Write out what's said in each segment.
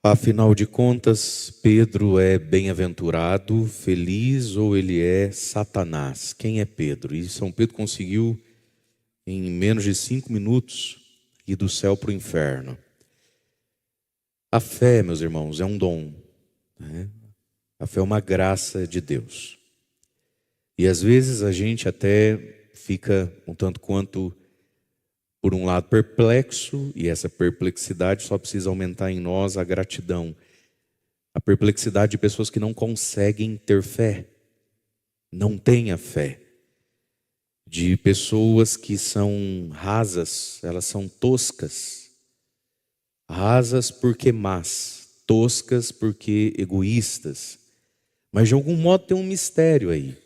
Afinal de contas, Pedro é bem-aventurado, feliz ou ele é Satanás? Quem é Pedro? E São Pedro conseguiu, em menos de 5 minutos, ir do céu para o inferno. A fé, meus irmãos, é um dom, né? A fé é uma graça de Deus. E às vezes a gente até fica um tanto quanto, por um lado, perplexo, e essa perplexidade só precisa aumentar em nós a gratidão. A perplexidade de pessoas que não conseguem ter fé, não têm a fé. De pessoas que são rasas, elas são toscas. Rasas porque más, toscas porque egoístas. Mas de algum modo tem um mistério aí.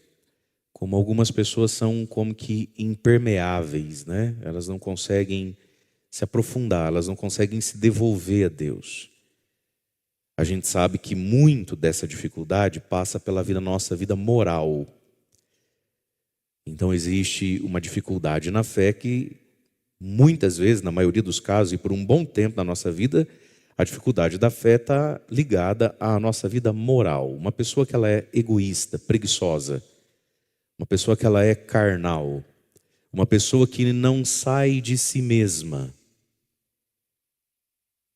Como algumas pessoas são como que impermeáveis, né? Elas não conseguem se aprofundar, elas não conseguem se devolver a Deus. A gente sabe que muito dessa dificuldade passa pela nossa vida moral. Então existe uma dificuldade na fé que muitas vezes, na maioria dos casos, e por um bom tempo na nossa vida, a dificuldade da fé está ligada à nossa vida moral. Uma pessoa que ela é egoísta, preguiçosa, uma pessoa que ela é carnal, uma pessoa que não sai de si mesma.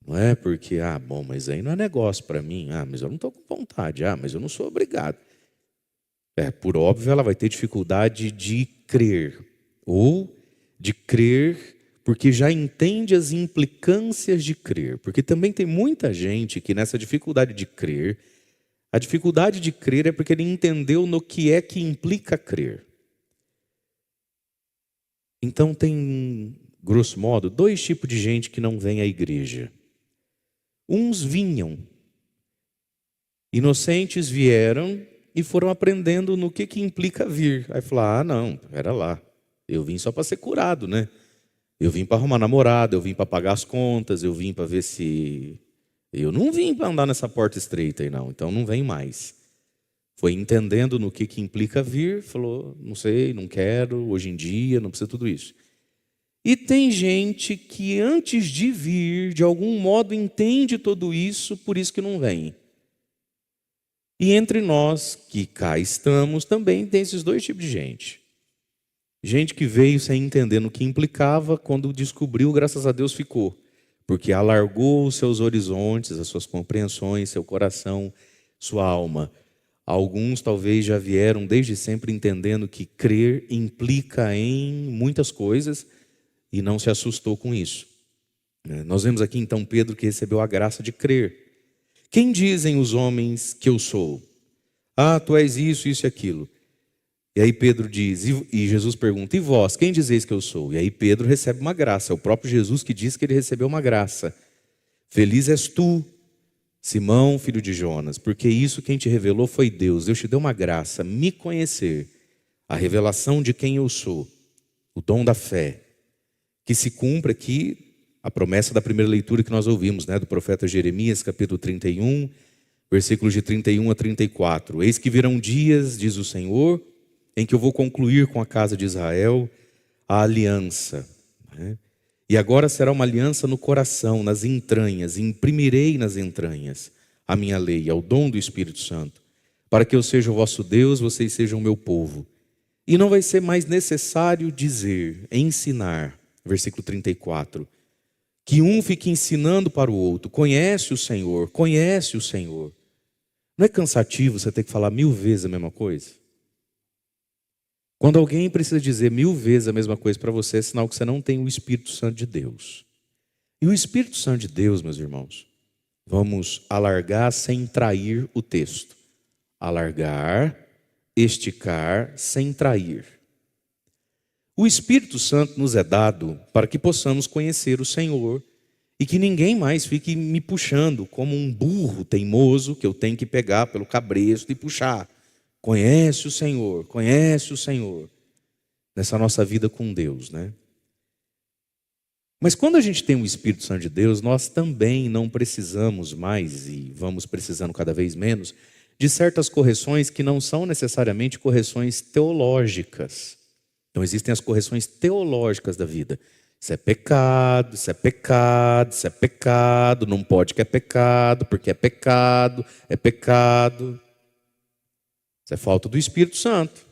Não é porque, bom, mas aí não é negócio para mim. Mas eu não estou com vontade. Mas eu não sou obrigado. Por óbvio, ela vai ter dificuldade de crer. Ou de crer porque já entende as implicâncias de crer. Porque também tem muita gente que nessa dificuldade de crer, a dificuldade de crer é porque ele entendeu no que é que implica crer. Então tem, grosso modo, 2 tipos de gente que não vem à igreja. Uns vinham, inocentes vieram e foram aprendendo no que implica vir. Aí falar, não, pera lá, eu vim só para ser curado, né? Eu vim para arrumar namorada, eu vim para pagar as contas, eu vim para ver se... Eu não vim para andar nessa porta estreita aí não, então não vem mais. Foi entendendo no que implica vir, falou, não sei, não quero, hoje em dia, não precisa tudo isso. E tem gente que antes de vir, de algum modo entende tudo isso, por isso que não vem. E entre nós, que cá estamos, também tem esses 2 tipos de gente. Gente que veio sem entender no que implicava, quando descobriu, graças a Deus ficou. Porque alargou os seus horizontes, as suas compreensões, seu coração, sua alma. Alguns talvez já vieram desde sempre entendendo que crer implica em muitas coisas e não se assustou com isso. Nós vemos aqui então Pedro que recebeu a graça de crer. Quem dizem os homens que eu sou? Tu és isso, isso e aquilo. E aí Pedro diz, e Jesus pergunta, e vós, quem dizeis que eu sou? E aí Pedro recebe uma graça, é o próprio Jesus que diz que ele recebeu uma graça. Feliz és tu, Simão, filho de Jonas, porque isso quem te revelou foi Deus. Deus te deu uma graça, me conhecer, a revelação de quem eu sou, o dom da fé, que se cumpre aqui a promessa da primeira leitura que nós ouvimos, do profeta Jeremias, capítulo 31, versículos de 31 a 34. Eis que virão dias, diz o Senhor, em que eu vou concluir com a casa de Israel a aliança. E agora será uma aliança no coração, nas entranhas, e imprimirei nas entranhas a minha lei, ao dom do Espírito Santo, para que eu seja o vosso Deus, vocês sejam o meu povo. E não vai ser mais necessário dizer, ensinar, versículo 34, que um fique ensinando para o outro, conhece o Senhor, conhece o Senhor. Não é cansativo você ter que falar 1000 vezes a mesma coisa? Quando alguém precisa dizer 1000 vezes a mesma coisa para você, é sinal que você não tem o Espírito Santo de Deus. E o Espírito Santo de Deus, meus irmãos, vamos alargar sem trair o texto. Alargar, esticar, sem trair. O Espírito Santo nos é dado para que possamos conhecer o Senhor e que ninguém mais fique me puxando como um burro teimoso que eu tenho que pegar pelo cabresto e puxar. Conhece o Senhor, conhece o Senhor. Nessa nossa vida com Deus, Mas quando a gente tem o Espírito Santo de Deus, nós também não precisamos mais, e vamos precisando cada vez menos, de certas correções que não são necessariamente correções teológicas. Então existem as correções teológicas da vida. Isso é pecado, isso é pecado, isso é pecado, não pode que é pecado, porque é pecado, é pecado. Isso é falta do Espírito Santo.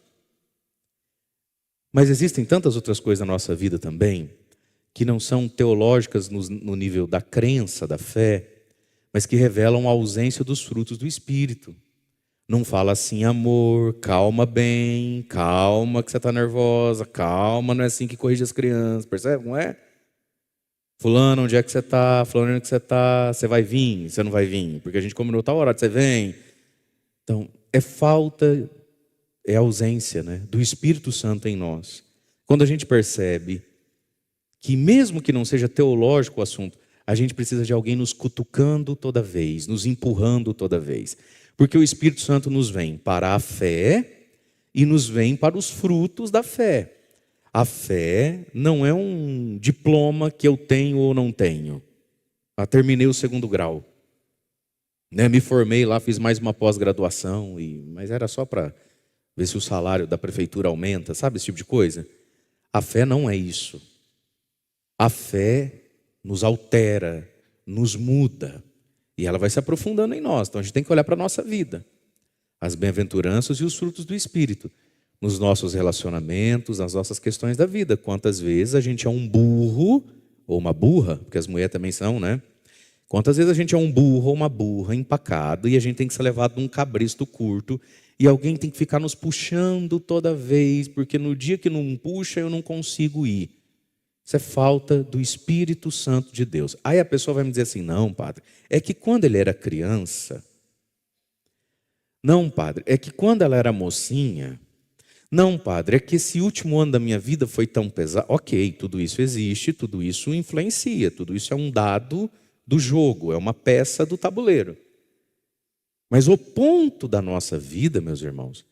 Mas existem tantas outras coisas na nossa vida também, que não são teológicas no nível da crença, da fé, mas que revelam a ausência dos frutos do Espírito. Não fala assim, amor, calma bem, calma que você está nervosa, calma, não é assim que corrige as crianças, percebe? Não é? Fulano, onde é que você está? Fulano, onde é que você está? Você vai vir? Você não vai vir? Porque a gente combinou tal hora, você vem. Então, é falta, é ausência, né, do Espírito Santo em nós. Quando a gente percebe que mesmo que não seja teológico o assunto, a gente precisa de alguém nos cutucando toda vez, nos empurrando toda vez. Porque o Espírito Santo nos vem para a fé e nos vem para os frutos da fé. A fé não é um diploma que eu tenho ou não tenho. Terminei o 2º grau. Me formei lá, fiz mais uma pós-graduação, mas era só para ver se o salário da prefeitura aumenta, sabe esse tipo de coisa? A fé não é isso. A fé nos altera, nos muda. E ela vai se aprofundando em nós. Então a gente tem que olhar para a nossa vida. As bem-aventuranças e os frutos do Espírito. Nos nossos relacionamentos, nas nossas questões da vida. Quantas vezes a gente é um burro ou uma burra, porque as mulheres também são, né? Quantas vezes a gente é um burro ou uma burra empacado e a gente tem que ser levado num cabresto curto e alguém tem que ficar nos puxando toda vez, porque no dia que não puxa eu não consigo ir. Isso é falta do Espírito Santo de Deus. Aí a pessoa vai me dizer assim, não, padre, é que quando ele era criança, não, padre, é que quando ela era mocinha, não, padre, é que esse último ano da minha vida foi tão pesado. Ok, tudo isso existe, tudo isso influencia, tudo isso é um dado do jogo, é uma peça do tabuleiro. Mas o ponto da nossa vida, meus irmãos,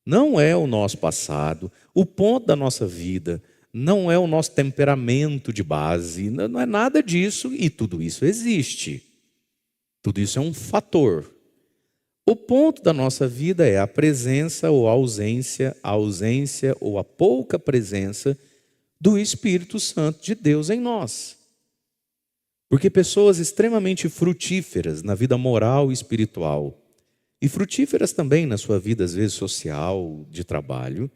não é o nosso passado, o ponto da nossa vida não é o nosso temperamento de base, não é nada disso, e tudo isso existe. Tudo isso é um fator. O ponto da nossa vida é a presença ou a ausência ou a pouca presença do Espírito Santo de Deus em nós. Porque pessoas extremamente frutíferas na vida moral e espiritual, e frutíferas também na sua vida, às vezes, social, de trabalho,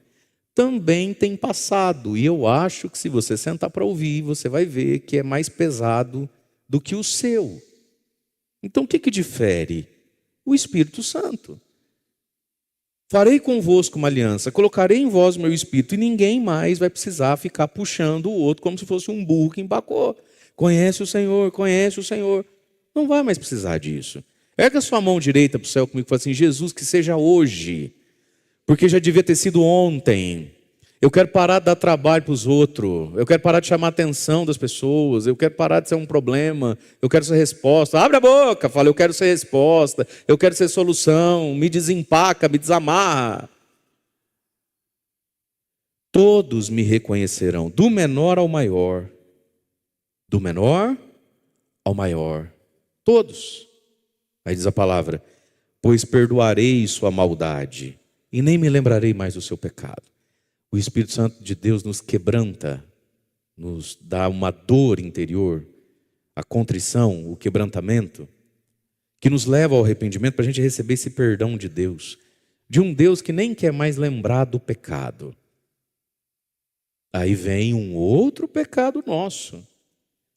também têm passado. E eu acho que se você sentar para ouvir, você vai ver que é mais pesado do que o seu. Então o que difere? O Espírito Santo. Farei convosco uma aliança, colocarei em vós o meu Espírito, e ninguém mais vai precisar ficar puxando o outro como se fosse um burro que empacou. Conhece o Senhor, conhece o Senhor. Não vai mais precisar disso. Erga a sua mão direita para o céu comigo e fala assim, Jesus, que seja hoje, porque já devia ter sido ontem. Eu quero parar de dar trabalho para os outros. Eu quero parar de chamar a atenção das pessoas. Eu quero parar de ser um problema. Eu quero ser resposta. Abre a boca, fala, eu quero ser resposta. Eu quero ser solução. Me desempaca, me desamarra. Todos me reconhecerão, do menor ao maior. Do menor ao maior. Todos. Aí diz a palavra, pois perdoarei sua maldade e nem me lembrarei mais do seu pecado. O Espírito Santo de Deus nos quebranta, nos dá uma dor interior, a contrição, o quebrantamento, que nos leva ao arrependimento para a gente receber esse perdão de Deus, de um Deus que nem quer mais lembrar do pecado. Aí vem um outro pecado nosso,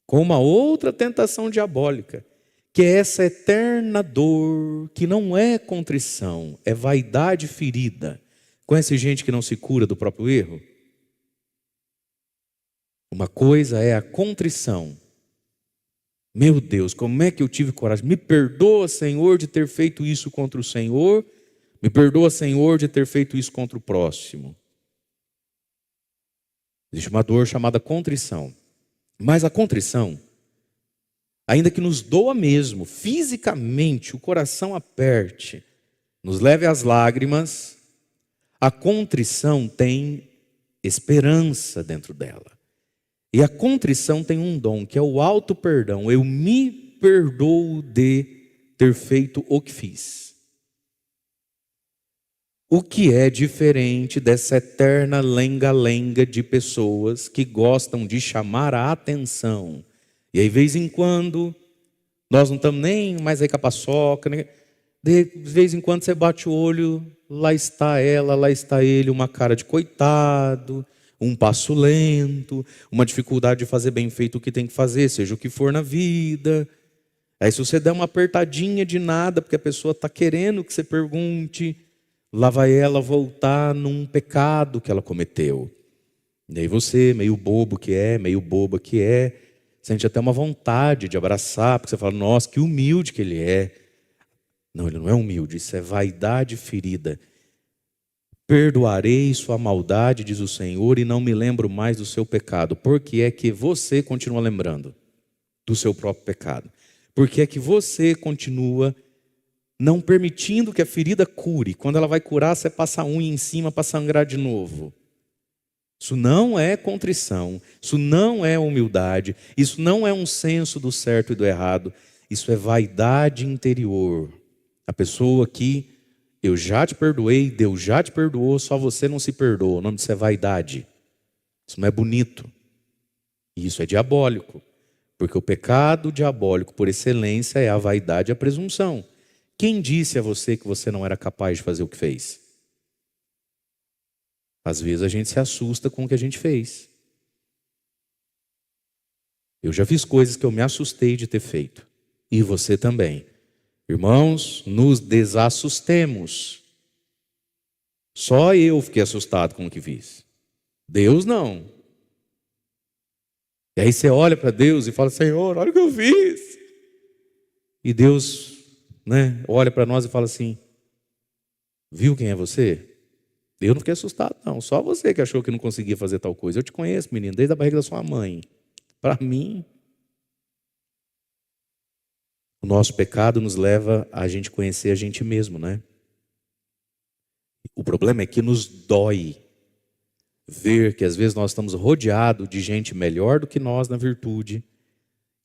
com uma outra tentação diabólica, que é essa eterna dor, que não é contrição, é vaidade ferida. Conhece gente que não se cura do próprio erro? Uma coisa é a contrição. Meu Deus, como é que eu tive coragem? Me perdoa, Senhor, de ter feito isso contra o Senhor. Me perdoa, Senhor, de ter feito isso contra o próximo. Existe uma dor chamada contrição. Mas a contrição, ainda que nos doa mesmo, fisicamente, o coração aperte, nos leve às lágrimas, a contrição tem esperança dentro dela. E a contrição tem um dom, que é o auto-perdão. Eu me perdoo de ter feito o que fiz. O que é diferente dessa eterna lenga-lenga de pessoas que gostam de chamar a atenção. E aí, de vez em quando, nós não estamos nem mais aí com a paçoca, né? De vez em quando você bate o olho, lá está ela, lá está ele, uma cara de coitado, um passo lento, uma dificuldade de fazer bem feito o que tem que fazer, seja o que for na vida. Aí se você der uma apertadinha de nada, porque a pessoa está querendo que você pergunte, lá vai ela voltar num pecado que ela cometeu. E aí você, meio bobo que é, meio boba que é, sente até uma vontade de abraçar, porque você fala, nossa, que humilde que ele é. Não, ele não é humilde, isso é vaidade ferida. Perdoarei sua maldade, diz o Senhor, e não me lembro mais do seu pecado. Por que é que você continua lembrando do seu próprio pecado? Por que é que você continua não permitindo que a ferida cure? Quando ela vai curar, você passa a unha em cima para sangrar de novo. Isso não é contrição, isso não é humildade, isso não é um senso do certo e do errado, isso é vaidade interior. A pessoa que eu já te perdoei, Deus já te perdoou, só você não se perdoa. O nome disso é vaidade. Isso não é bonito. E isso é diabólico. Porque o pecado diabólico por excelência é a vaidade e a presunção. Quem disse a você que você não era capaz de fazer o que fez? Às vezes a gente se assusta com o que a gente fez. Eu já fiz coisas que eu me assustei de ter feito. E você também. Irmãos, nos desassustemos. Só eu fiquei assustado com o que fiz. Deus não. E aí você olha para Deus e fala, Senhor, olha o que eu fiz. E Deus, olha para nós e fala assim, viu quem é você? Eu não fiquei assustado não, só você que achou que não conseguia fazer tal coisa. Eu te conheço, menino, desde a barriga da sua mãe. Para mim, o nosso pecado nos leva a gente conhecer a gente mesmo, né? O problema é que nos dói ver que às vezes nós estamos rodeados de gente melhor do que nós na virtude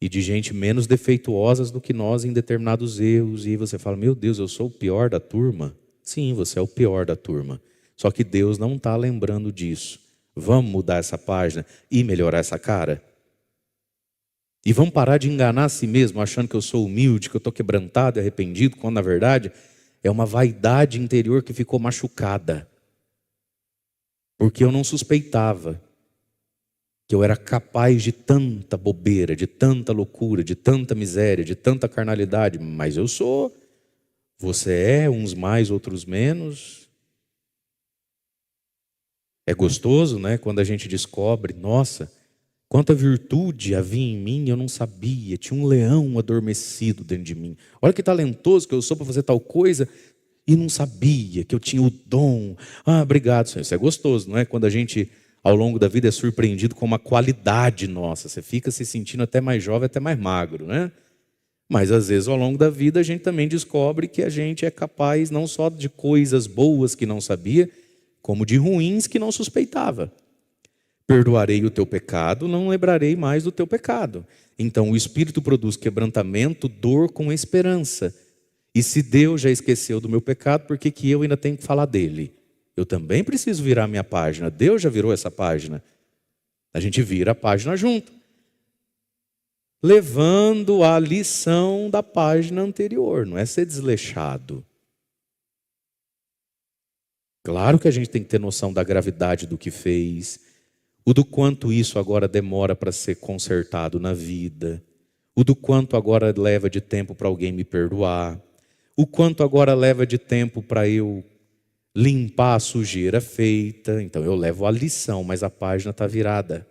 e de gente menos defeituosas do que nós em determinados erros. E aí você fala, meu Deus, eu sou o pior da turma? Sim, você é o pior da turma. Só que Deus não está lembrando disso. Vamos mudar essa página e melhorar essa cara? E vamos parar de enganar a si mesmo, achando que eu sou humilde, que eu estou quebrantado e arrependido, quando na verdade é uma vaidade interior que ficou machucada. Porque eu não suspeitava que eu era capaz de tanta bobeira, de tanta loucura, de tanta miséria, de tanta carnalidade. Mas eu sou. Você é, uns mais, outros menos. É gostoso, né? Quando a gente descobre, nossa, quanta virtude havia em mim, eu não sabia. Tinha um leão adormecido dentro de mim. Olha que talentoso que eu sou para fazer tal coisa e não sabia que eu tinha o dom. Ah, obrigado, Senhor. Isso é gostoso, não é? Quando a gente, ao longo da vida, é surpreendido com uma qualidade nossa. Você fica se sentindo até mais jovem, até mais magro, né? Mas às vezes, ao longo da vida, a gente também descobre que a gente é capaz não só de coisas boas que não sabia, como de ruins que não suspeitava. Perdoarei o teu pecado, não lembrarei mais do teu pecado. Então o Espírito produz quebrantamento, dor com esperança. E se Deus já esqueceu do meu pecado, por que que eu ainda tenho que falar dele? Eu também preciso virar minha página. Deus já virou essa página. A gente vira a página junto. Levando a lição da página anterior, não é ser desleixado. Claro que a gente tem que ter noção da gravidade do que fez, o do quanto isso agora demora para ser consertado na vida, o do quanto agora leva de tempo para alguém me perdoar, o quanto agora leva de tempo para eu limpar a sujeira feita. Então eu levo a lição, mas a página está virada.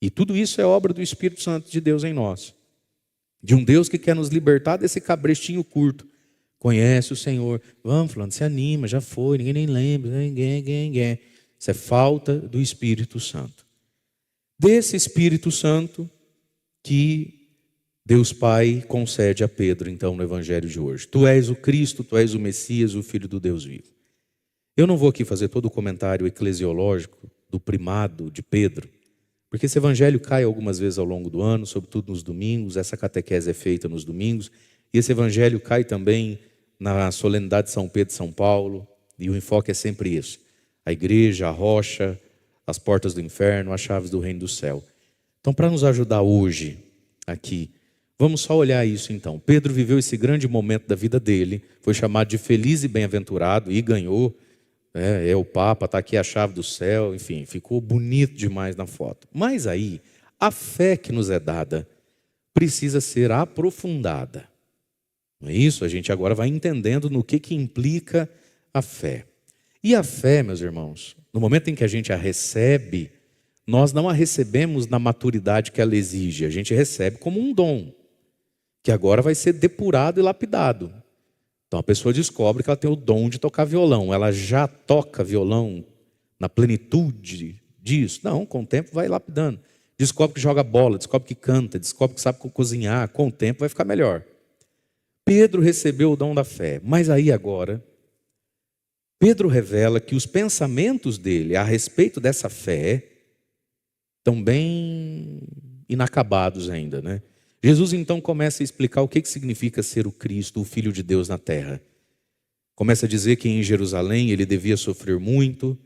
E tudo isso é obra do Espírito Santo de Deus em nós. De um Deus que quer nos libertar desse cabrestinho curto. Conhece o Senhor. Vamos, fulano, se anima, já foi, ninguém nem lembra. Ninguém. Isso é falta do Espírito Santo. Desse Espírito Santo que Deus Pai concede a Pedro, então, no Evangelho de hoje. Tu és o Cristo, tu és o Messias, o Filho do Deus vivo. Eu não vou aqui fazer todo o comentário eclesiológico do primado de Pedro, porque esse evangelho cai algumas vezes ao longo do ano, sobretudo nos domingos, essa catequese é feita nos domingos, e esse evangelho cai também na solenidade de São Pedro e São Paulo, E o enfoque é sempre isso. A igreja, a rocha, as portas do inferno, as chaves do reino do céu. Então, para nos ajudar hoje, aqui, vamos só olhar isso então. Pedro viveu esse grande momento da vida dele, foi chamado de feliz e bem-aventurado e ganhou. É o Papa, está aqui a chave do céu, enfim, ficou bonito demais na foto. Mas aí, a fé que nos é dada precisa ser aprofundada. Não é isso? A gente agora vai entendendo no que implica a fé. E a fé, meus irmãos, no momento em que a gente a recebe, nós não a recebemos na maturidade que ela exige, a gente recebe como um dom, que agora vai ser depurado e lapidado. Então a pessoa descobre que ela tem o dom de tocar violão, ela já toca violão na plenitude disso? Não, com o tempo vai lapidando. Descobre que joga bola, descobre que canta, descobre que sabe cozinhar, com o tempo vai ficar melhor. Pedro recebeu o dom da fé, mas aí agora, Pedro revela que os pensamentos dele a respeito dessa fé estão bem inacabados ainda, né? Jesus então começa a explicar o que significa ser o Cristo, o Filho de Deus na terra. Começa a dizer que em Jerusalém ele devia sofrer muito,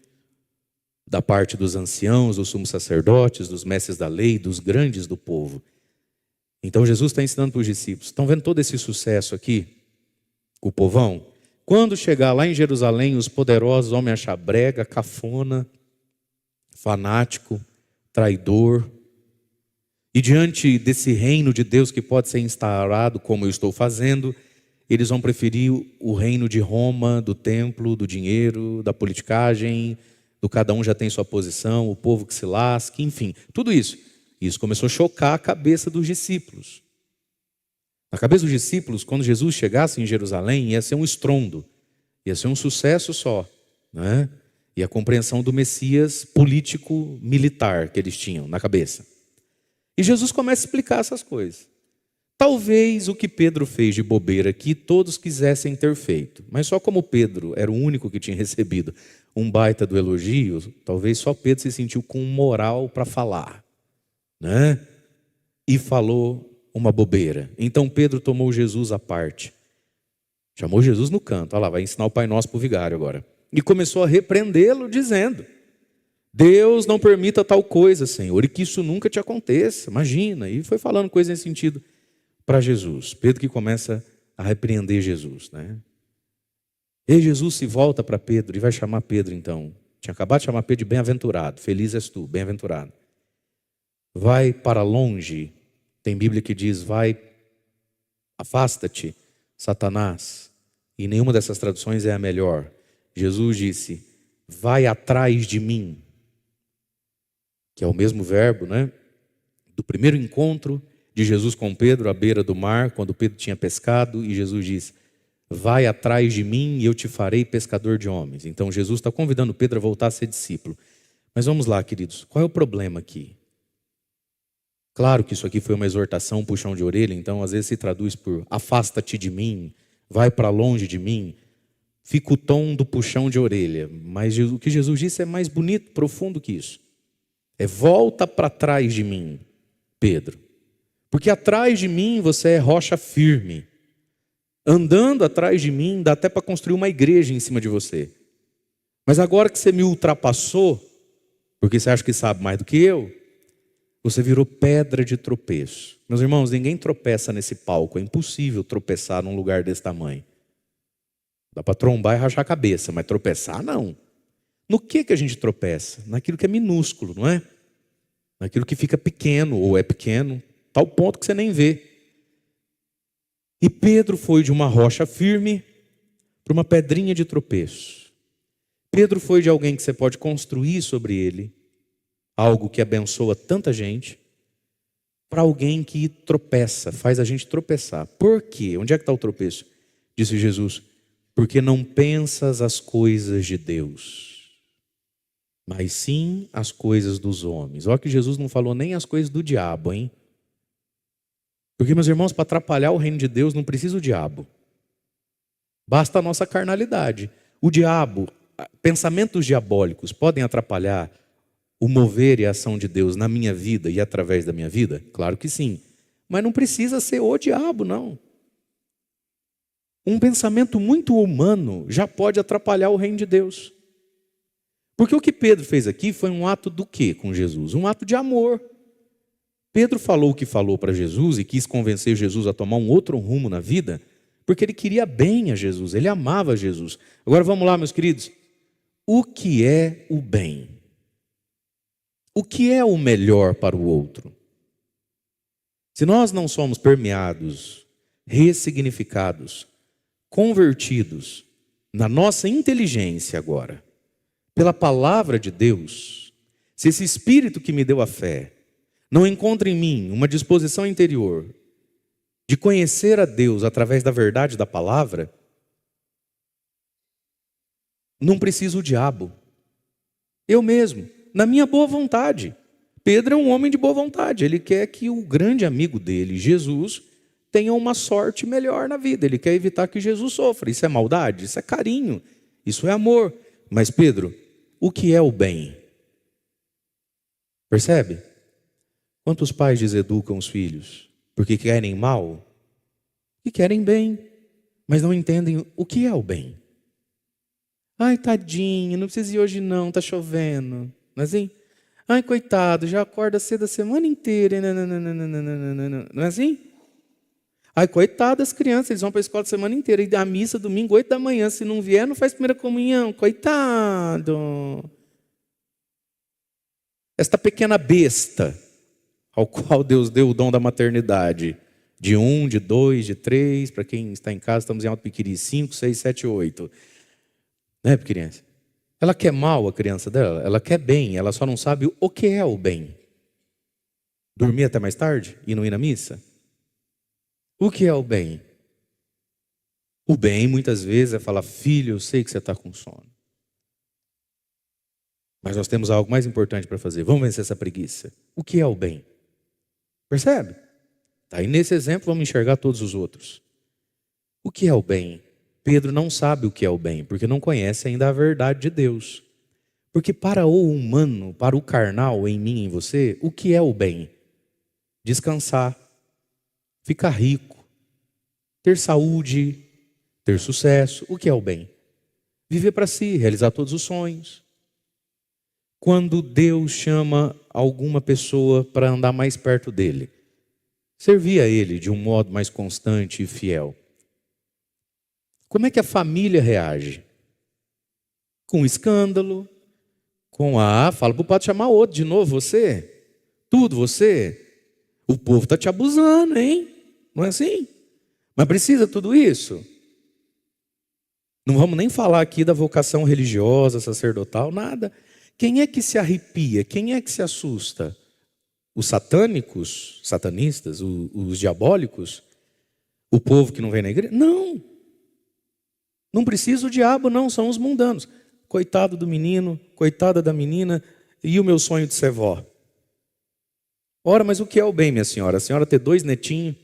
da parte dos anciãos, dos sumos sacerdotes, dos mestres da lei, dos grandes do povo. Então Jesus está ensinando para os discípulos. Estão vendo todo esse sucesso aqui? O povão? Quando chegar lá em Jerusalém, os poderosos vão me achar brega, cafona, fanático, traidor. E diante desse reino de Deus que pode ser instaurado como eu estou fazendo, eles vão preferir o reino de Roma, do templo, do dinheiro, da politicagem, do cada um já tem sua posição, o povo que se lasque, enfim, tudo isso. Isso começou a chocar a cabeça dos discípulos. Na cabeça dos discípulos, quando Jesus chegasse em Jerusalém, ia ser um estrondo, ia ser um sucesso só, né? E a compreensão do Messias político-militar que eles tinham na cabeça. E Jesus começa a explicar essas coisas. Talvez o que Pedro fez de bobeira aqui, todos quisessem ter feito. Mas só como Pedro era o único que tinha recebido um baita do elogio, talvez só Pedro se sentiu com moral para falar, né? E falou uma bobeira. Então Pedro tomou Jesus à parte. Chamou Jesus no canto. Olha lá, vai ensinar o Pai Nosso para o vigário agora. E começou a repreendê-lo, dizendo: Deus não permita tal coisa, Senhor, e que isso nunca te aconteça. Imagina. E foi falando coisa nesse sentido para Jesus. Pedro que começa a repreender Jesus, né? E Jesus se volta para Pedro e vai chamar Pedro então. Tinha acabado de chamar Pedro de bem-aventurado. Feliz és tu, bem-aventurado. Vai para longe. Tem Bíblia que diz, vai, afasta-te, Satanás. E nenhuma dessas traduções é a melhor. Jesus disse, vai atrás de mim. Que é o mesmo verbo, né? Do primeiro encontro de Jesus com Pedro à beira do mar, quando Pedro tinha pescado, e Jesus disse, vai atrás de mim e eu te farei pescador de homens. Então Jesus está convidando Pedro a voltar a ser discípulo. Mas vamos lá, queridos, qual é o problema aqui? Claro que isso aqui foi uma exortação, um puxão de orelha, então às vezes se traduz por afasta-te de mim, vai para longe de mim. Fica o tom do puxão de orelha, mas o que Jesus disse é mais bonito, profundo que isso. É volta para trás de mim, Pedro. Porque atrás de mim você é rocha firme. Andando atrás de mim dá até para construir uma igreja em cima de você. Mas agora que você me ultrapassou, porque você acha que sabe mais do que eu, você virou pedra de tropeço. Meus irmãos, ninguém tropeça nesse palco. É impossível tropeçar num lugar desse tamanho. Dá para trombar e rachar a cabeça, mas tropeçar não. No que a gente tropeça? Naquilo que é minúsculo, não é? Naquilo que fica pequeno ou é pequeno, tal ponto que você nem vê. E Pedro foi de uma rocha firme para uma pedrinha de tropeço. Pedro foi de alguém que você pode construir sobre ele algo que abençoa tanta gente, para alguém que tropeça, faz a gente tropeçar. Por quê? Onde é que está o tropeço? Disse Jesus, porque não pensas as coisas de Deus, mas sim as coisas dos homens. Olha que Jesus não falou nem as coisas do diabo, hein? Porque, meus irmãos, para atrapalhar o reino de Deus não precisa o diabo. Basta a nossa carnalidade. O diabo, pensamentos diabólicos podem atrapalhar o mover e a ação de Deus na minha vida e através da minha vida? Claro que sim. Mas não precisa ser o diabo, não. Um pensamento muito humano já pode atrapalhar o reino de Deus. Porque o que Pedro fez aqui foi um ato do quê com Jesus? Um ato de amor. Pedro falou o que falou para Jesus e quis convencer Jesus a tomar um outro rumo na vida, porque ele queria bem a Jesus, ele amava Jesus. Agora vamos lá, meus queridos. O que é o bem? O que é o melhor para o outro? Se nós não somos permeados, ressignificados, convertidos na nossa inteligência agora, pela palavra de Deus, se esse Espírito que me deu a fé não encontra em mim uma disposição interior de conhecer a Deus através da verdade da palavra, não preciso o diabo. Eu mesmo, na minha boa vontade. Pedro é um homem de boa vontade. Ele quer que o grande amigo dele, Jesus, tenha uma sorte melhor na vida. Ele quer evitar que Jesus sofra. Isso é maldade? Isso é carinho. Isso é amor. Mas Pedro, o que é o bem? Percebe? Quantos pais deseducam os filhos? Porque querem mal? E querem bem, mas não entendem o que é o bem. Ai, tadinho, não precisa ir hoje não, tá chovendo. Não é assim? Ai, coitado, já acorda cedo a semana inteira. Não é assim? Ai, coitado das crianças, eles vão para a escola a semana inteira. E a missa domingo, 8 da manhã. Se não vier, não faz primeira comunhão. Coitado. Esta pequena besta, ao qual Deus deu o dom da maternidade, de 1, de 2, de 3, para quem está em casa, estamos em Alto Piquiri, 5, 6, 7, 8. Né, criança? Ela quer mal a criança dela? Ela quer bem, ela só não sabe o que é o bem. Dormir até mais tarde e não ir na missa? O que é o bem? O bem, muitas vezes, é falar, filho, eu sei que você está com sono. Mas nós temos algo mais importante para fazer. Vamos vencer essa preguiça. O que é o bem? Percebe? Aí nesse exemplo vamos enxergar todos os outros. O que é o bem? Pedro não sabe o que é o bem, porque não conhece ainda a verdade de Deus. Porque para o humano, para o carnal em mim e em você, o que é o bem? Descansar, ficar rico, ter saúde, ter sucesso. O que é o bem? Viver para si, realizar todos os sonhos. Quando Deus chama alguma pessoa para andar mais perto dele, servir a ele de um modo mais constante e fiel. Como é que a família reage? Com escândalo, fala para o padre chamar outro de novo, você? Tudo você? O povo está te abusando, hein? Não é assim? Mas precisa tudo isso? Não vamos nem falar aqui da vocação religiosa, sacerdotal, nada. Quem é que se arrepia? Quem é que se assusta? Os satânicos, satanistas, os diabólicos? O povo que não vem na igreja? Não. Não precisa o diabo, não, são os mundanos. Coitado do menino, coitada da menina, e o meu sonho de ser vó? Ora, mas o que é o bem, minha senhora? A senhora ter 2 netinhos?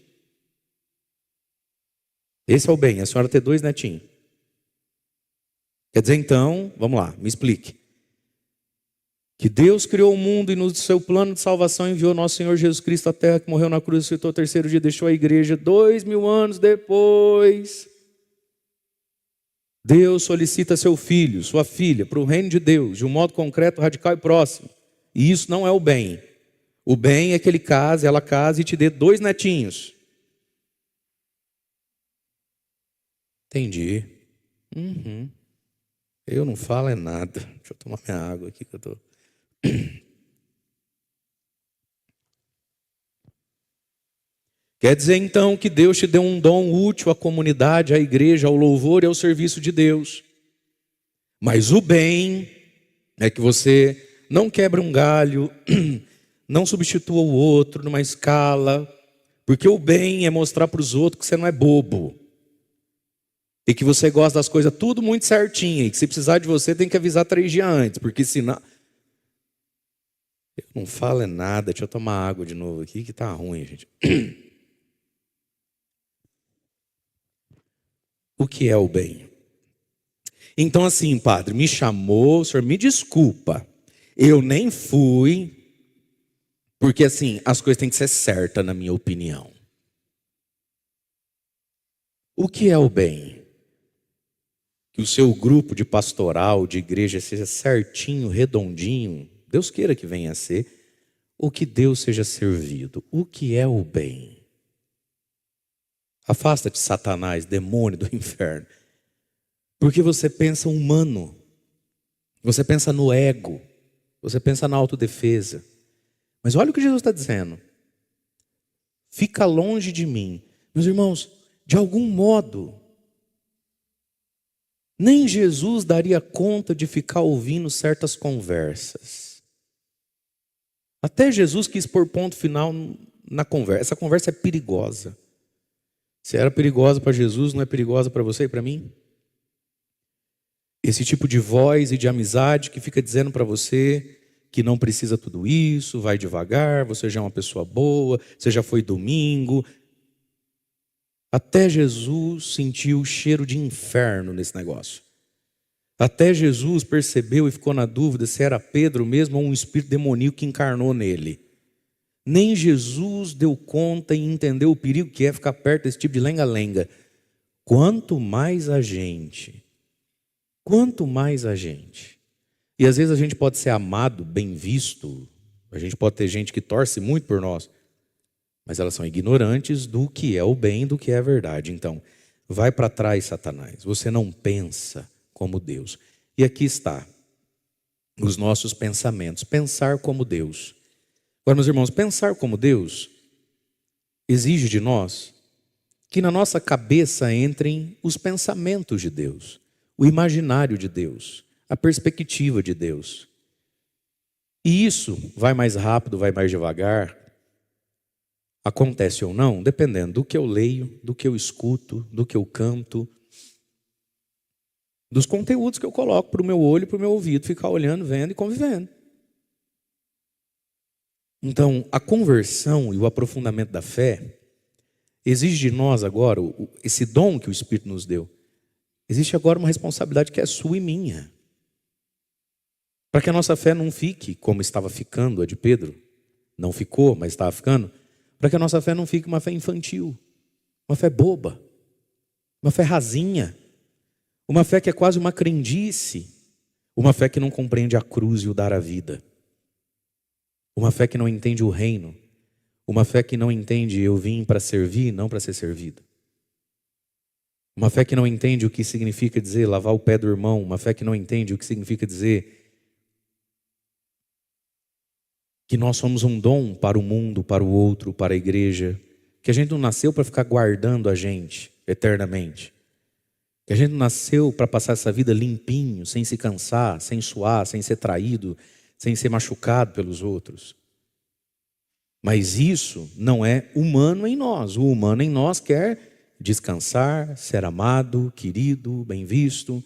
Esse é o bem, a senhora ter 2 netinhos. Quer dizer, então, vamos lá, me explique. Que Deus criou o mundo e no seu plano de salvação enviou nosso Senhor Jesus Cristo à terra, que morreu na cruz, ressuscitou ao 3º dia, deixou a igreja 2000 anos depois. Deus solicita seu filho, sua filha, para o reino de Deus, de um modo concreto, radical e próximo. E isso não é o bem. O bem é que ele case, ela case e te dê 2 netinhos. Entendi. Eu não falo é nada. Deixa eu tomar minha água aqui que eu estou... Quer dizer então que Deus te deu um dom útil à comunidade, à igreja, ao louvor e ao serviço de Deus. Mas o bem é que você não quebra um galho, não substitua o outro numa escala, porque o bem é mostrar para os outros que você não é bobo. E que você gosta das coisas tudo muito certinho, e que se precisar de você tem que avisar 3 dias antes, porque senão... Eu não falo é nada, deixa eu tomar água de novo aqui que tá ruim, gente. O que é o bem? Então assim, padre, me chamou, o senhor me desculpa, eu nem fui, porque assim, as coisas têm que ser certas na minha opinião. O que é o bem? Que o seu grupo de pastoral, de igreja seja certinho, redondinho. Deus queira que venha a ser. Ou que Deus seja servido. O que é o bem? Afasta-te, Satanás, demônio do inferno. Porque você pensa humano. Você pensa no ego. Você pensa na autodefesa. Mas olha o que Jesus está dizendo. Fica longe de mim. Meus irmãos, de algum modo, nem Jesus daria conta de ficar ouvindo certas conversas. Até Jesus quis pôr ponto final na conversa. Essa conversa é perigosa. Se era perigosa para Jesus, não é perigosa para você e para mim? Esse tipo de voz e de amizade que fica dizendo para você que não precisa tudo isso, vai devagar, você já é uma pessoa boa, você já foi domingo. Até Jesus sentiu o cheiro de inferno nesse negócio. Até Jesus percebeu e ficou na dúvida se era Pedro mesmo ou um espírito demoníaco que encarnou nele. Nem Jesus deu conta e entendeu o perigo que é ficar perto desse tipo de lenga-lenga. Quanto mais a gente. E às vezes a gente pode ser amado, bem visto. A gente pode ter gente que torce muito por nós. Mas elas são ignorantes do que é o bem, do que é a verdade. Então, vai para trás, Satanás. Você não pensa como Deus. E aqui está os nossos pensamentos. Pensar como Deus. Agora, meus irmãos, pensar como Deus exige de nós que na nossa cabeça entrem os pensamentos de Deus, o imaginário de Deus, a perspectiva de Deus. E isso vai mais rápido, vai mais devagar. Acontece ou não, dependendo do que eu leio, do que eu escuto, do que eu canto, dos conteúdos que eu coloco para o meu olho, para o meu ouvido, ficar olhando, vendo e convivendo. Então, a conversão e o aprofundamento da fé exige de nós agora, esse dom que o Espírito nos deu, existe agora uma responsabilidade que é sua e minha. Para que a nossa fé não fique como estava ficando a de Pedro, não ficou, mas estava ficando, para que a nossa fé não fique uma fé infantil, uma fé boba, uma fé rasinha, uma fé que é quase uma crendice, uma fé que não compreende a cruz e o dar a vida, uma fé que não entende o reino, uma fé que não entende eu vim para servir, não para ser servido. Uma fé que não entende o que significa dizer lavar o pé do irmão, uma fé que não entende o que significa dizer que nós somos um dom para o mundo, para o outro, para a igreja, que a gente não nasceu para ficar guardando a gente eternamente, que a gente não nasceu para passar essa vida limpinho, sem se cansar, sem suar, sem ser traído, sem ser machucado pelos outros. Mas isso não é humano em nós. O humano em nós quer descansar, ser amado, querido, bem visto.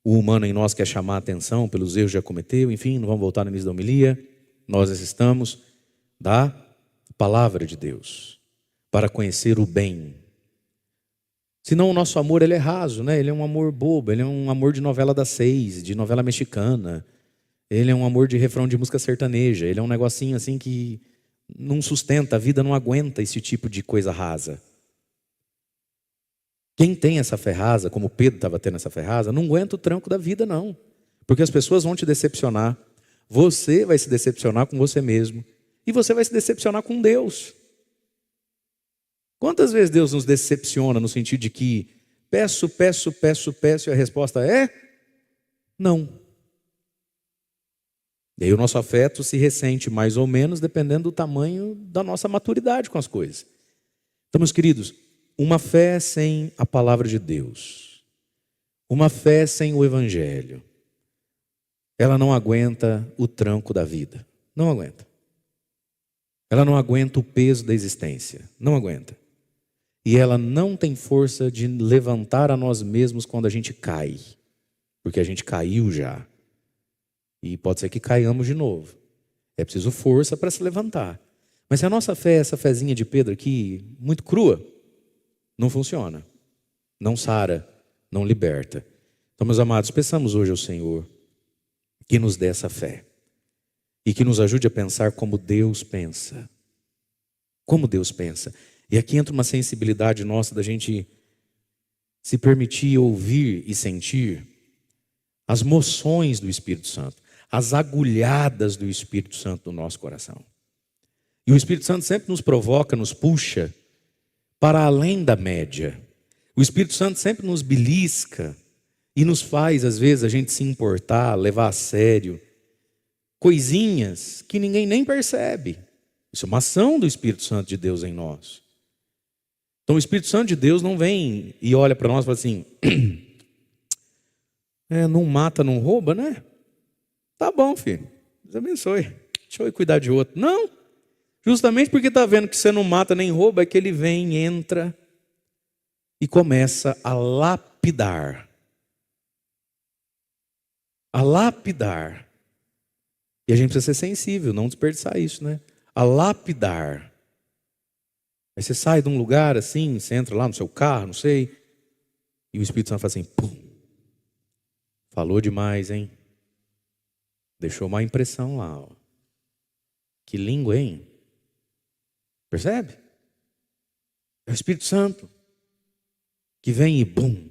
O humano em nós quer chamar a atenção pelos erros que já cometeu. Enfim, não vamos voltar no início da homilia. Nós necessitamos da palavra de Deus para conhecer o bem. Senão o nosso amor ele é raso, né? Ele é um amor bobo, ele é um amor de novela das 6, de novela mexicana. Ele é um amor de refrão de música sertaneja. Ele é um negocinho assim que não sustenta, a vida não aguenta esse tipo de coisa rasa. Quem tem essa fé rasa, como Pedro estava tendo essa fé rasa, não aguenta o tranco da vida não. Porque as pessoas vão te decepcionar. Você vai se decepcionar com você mesmo. E você vai se decepcionar com Deus. Quantas vezes Deus nos decepciona no sentido de que peço e a resposta é não. E aí o nosso afeto se ressente mais ou menos dependendo do tamanho da nossa maturidade com as coisas. Então, meus queridos, uma fé sem a palavra de Deus, uma fé sem o Evangelho, ela não aguenta o tranco da vida. Não aguenta. Ela não aguenta o peso da existência. Não aguenta. E ela não tem força de levantar a nós mesmos quando a gente cai. Porque a gente caiu já. E pode ser que caiamos de novo. É preciso força para se levantar. Mas se a nossa fé, essa fezinha de Pedro aqui, muito crua, não funciona. Não sara, não liberta. Então, meus amados, peçamos hoje ao Senhor que nos dê essa fé. E que nos ajude a pensar como Deus pensa. Como Deus pensa. E aqui entra uma sensibilidade nossa da gente se permitir ouvir e sentir as moções do Espírito Santo, as agulhadas do Espírito Santo no nosso coração. E o Espírito Santo sempre nos provoca, nos puxa para além da média. O Espírito Santo sempre nos belisca e nos faz, às vezes, a gente se importar, levar a sério coisinhas que ninguém nem percebe. Isso é uma ação do Espírito Santo de Deus em nós. Então o Espírito Santo de Deus não vem e olha para nós e fala assim, não mata, não rouba, né? Tá bom, filho, Deus abençoe, deixa eu ir cuidar de outro. Não, justamente porque está vendo que você não mata nem rouba, é que ele vem, entra e começa a lapidar. A lapidar. E a gente precisa ser sensível, não desperdiçar isso, né? A lapidar. Aí você sai de um lugar assim, você entra lá no seu carro, não sei, e o Espírito Santo fala assim, pum, falou demais, hein? Deixou uma impressão lá, ó. Que língua, hein? Percebe? É o Espírito Santo que vem e bum,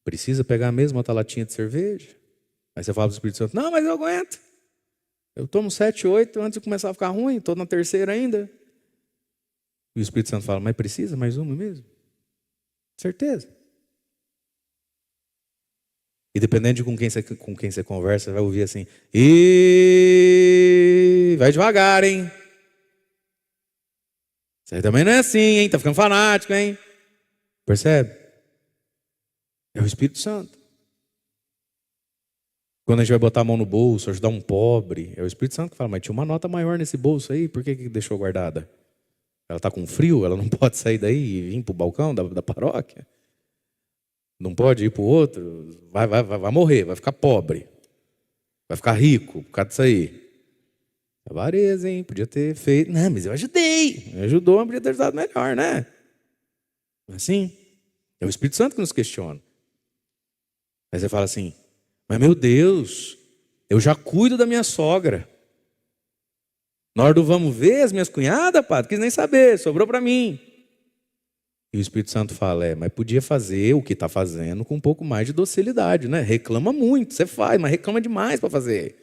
precisa pegar mesmo outra latinha de cerveja? Aí você fala para o Espírito Santo, não, mas eu aguento. Eu tomo 7, 8 antes de começar a ficar ruim, estou na terceira ainda. E o Espírito Santo fala, mas precisa mais uma mesmo? Certeza. E dependendo de com quem você conversa, você vai ouvir assim, e vai devagar, hein? Você também não é assim, hein? Tá ficando fanático, hein? Percebe? É o Espírito Santo. Quando a gente vai botar a mão no bolso, ajudar um pobre, é o Espírito Santo que fala, mas tinha uma nota maior nesse bolso aí, por que deixou guardada? Ela está com frio, ela não pode sair daí e vir para o balcão da paróquia? Não pode ir para o outro? Vai morrer, vai ficar pobre. Vai ficar rico por causa disso aí. Avareza, hein? Podia ter feito. Não, mas eu ajudei. Me ajudou, mas podia ter ajudado melhor, né? Assim, é o Espírito Santo que nos questiona. Aí você fala assim, mas meu Deus, eu já cuido da minha sogra. Na hora do vamos ver, as minhas cunhadas, padre, quis nem saber, sobrou para mim. E o Espírito Santo fala, mas podia fazer o que está fazendo com um pouco mais de docilidade, né? Reclama muito, você faz, mas reclama demais para fazer.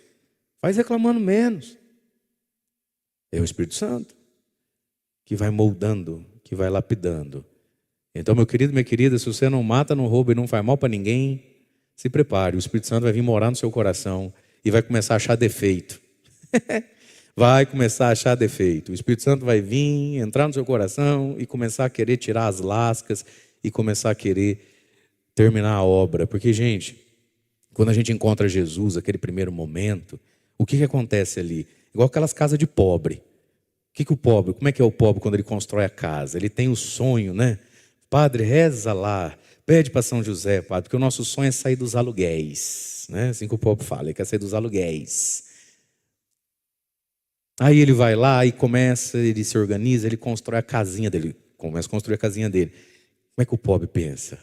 Faz reclamando menos. É o Espírito Santo que vai moldando, que vai lapidando. Então, meu querido, minha querida, se você não mata, não rouba e não faz mal para ninguém, se prepare, o Espírito Santo vai vir morar no seu coração e vai começar a achar defeito. Vai começar a achar defeito. O Espírito Santo vai vir, entrar no seu coração e começar a querer tirar as lascas e começar a querer terminar a obra. Porque, gente, quando a gente encontra Jesus, aquele primeiro momento, o que acontece ali? Igual aquelas casas de pobre. Como é que é o pobre quando ele constrói a casa? Ele tem o sonho, né? Padre, reza lá, pede para São José, padre, porque o nosso sonho é sair dos aluguéis, né? Assim que o pobre fala, ele quer sair dos aluguéis. Aí ele vai lá e começa, ele se organiza, ele constrói a casinha dele, começa a construir a casinha dele. Como é que o pobre pensa?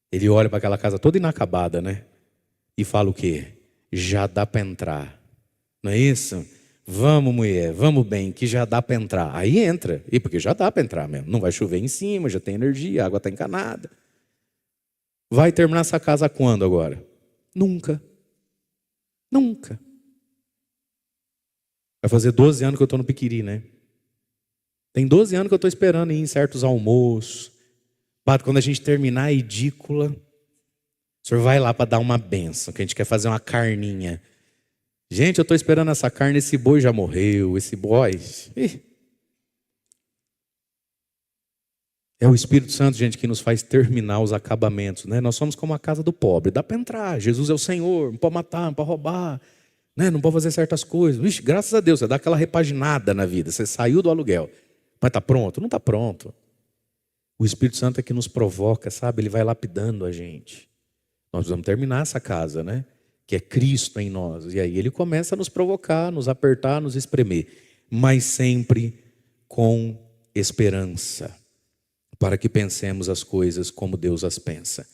Ele olha para aquela casa toda inacabada, né? E fala o quê? Já dá para entrar. Não é isso? Vamos, mulher, vamos bem, que já dá para entrar. Aí entra, e porque já dá para entrar mesmo. Não vai chover em cima, já tem energia, a água está encanada. Vai terminar essa casa quando agora? Nunca. Nunca. Vai fazer 12 anos que eu estou no Piquiri, né? Tem 12 anos que eu estou esperando ir em certos almoços. Padre, quando a gente terminar a edícula, o senhor vai lá para dar uma bênção, que a gente quer fazer uma carninha. Gente, eu estou esperando essa carne, esse boi já morreu, esse boi... É o Espírito Santo, gente, que nos faz terminar os acabamentos, né? Nós somos como a casa do pobre, dá para entrar, Jesus é o Senhor, não pode matar, não pode roubar, né? Não pode fazer certas coisas. Vixe, graças a Deus, você dá aquela repaginada na vida, você saiu do aluguel, mas está pronto? Não está pronto. O Espírito Santo é que nos provoca, sabe? Ele vai lapidando a gente. Nós precisamos terminar essa casa, né? Que é Cristo em nós. E aí ele começa a nos provocar, nos apertar, nos espremer. Mas sempre com esperança. Para que pensemos as coisas como Deus as pensa.